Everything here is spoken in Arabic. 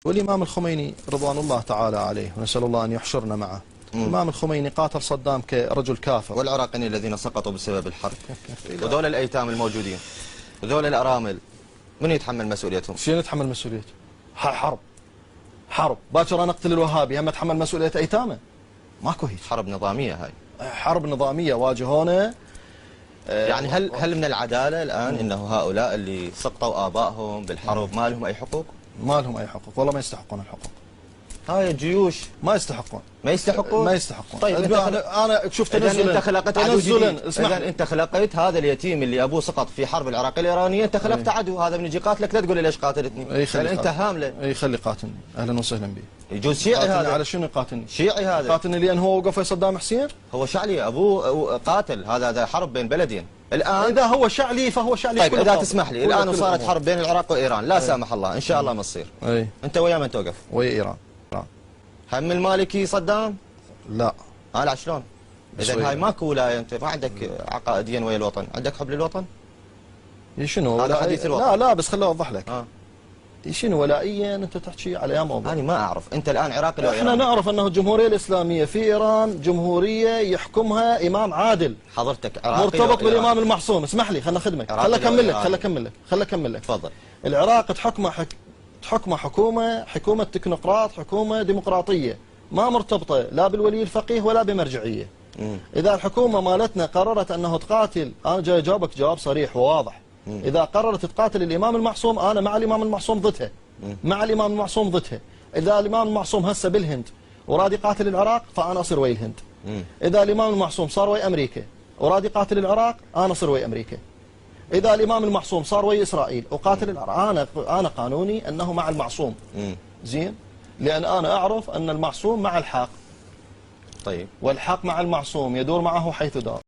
والإمام الخميني رضوان الله تعالى عليه ونسأل الله أن يحشرنا معه. الإمام الخميني قاتل صدام كرجل كافر. والعراقيين الذين سقطوا بسبب الحرب وذول الأيتام الموجودين وذول الأرامل من يتحمل مسؤوليتهم؟ شنو يتحمل مسؤوليته؟ حرب باكر أنا أقتل الوهابي هم أتحمل مسؤولية أيتامه؟ ماكو هيك. حرب نظامية هاي. حرب نظامية واجهونا. يعني هل من العدالة الآن إنه هؤلاء اللي سقطوا آبائهم بالحرب ما لهم أي حقوق؟ ما لهم أي حقوق، والله ما يستحقون الحقوق. هاي الجيوش ما يستحقون. ما يستحقون؟ ما يستحقون. طيب أنا شفت إذا أنت خلقت عدو جديد. إذا أنت خلقت هذا اليتيم اللي أبوه سقط في حرب العراق الإيرانية، أنت خلقت عدو، هذا من يجي قاتلك لا تقول لي ليش قاتلتني؟ يعني أنت هامله. أي خلي قاتلني، أهلا وسهلا به. يجوز شيعي هذا. على شنو يقاتلني؟ شيعي هذا. قاتلني لأن هو وقف صدام حسين؟ هو شعلي أبوه قاتل، هذا حرب بين بلدين. الآن إذا هو شعلي فهو شعلي. طيب إذا تسمح لي الآن وصارت حرب بين العراق وإيران، لا سامح الله إن شاء الله ما تصير. أنت ويا من توقف؟ ويا إيران. هم المالكي صدام؟ لا. لا شلون؟ إذا هاي ماكو ولاية، أنت ما عندك عقائديا ويا الوطن، عندك حب للوطن؟ شنو؟ هذا حديث الوطن. لا بس خليني أوضح لك. شنو ولائيا أنت تحكي على موضوع؟ أنا ما أعرف، أنت الآن عراقي لو احنا نعرف أنه الجمهورية الإسلامية في إيران جمهورية يحكمها إمام عادل. حضرتك عراقي مرتبط بالإمام المعصوم، اسمح لي خلنا أخدمك، خلنا أكمل لك. تفضل. العراق تحكمه حكومة تكنوقراط، حكومة ديمقراطية، ما مرتبطة لا بالولي الفقيه ولا بمرجعية. إذا الحكومة مالتنا قررت أنه تقاتل، أنا جاي أجاوبك جواب صريح وواضح. إذا قررت تقاتل الإمام المعصوم أنا مع الإمام المعصوم ضدها. إذا الإمام المعصوم هسه بالهند وراد يقاتل العراق فأنا أصير ويا الهند. إذا الإمام المعصوم صار ويا أمريكا وراد يقاتل العراق أنا أصير ويا أمريكا. إذا الإمام المعصوم صار ويا إسرائيل وقاتل العراق أنا قانوني أنه مع المعصوم. زين؟ لأن أنا أعرف أن المعصوم مع الحق. طيب. والحق مع المعصوم يدور معه حيث دار.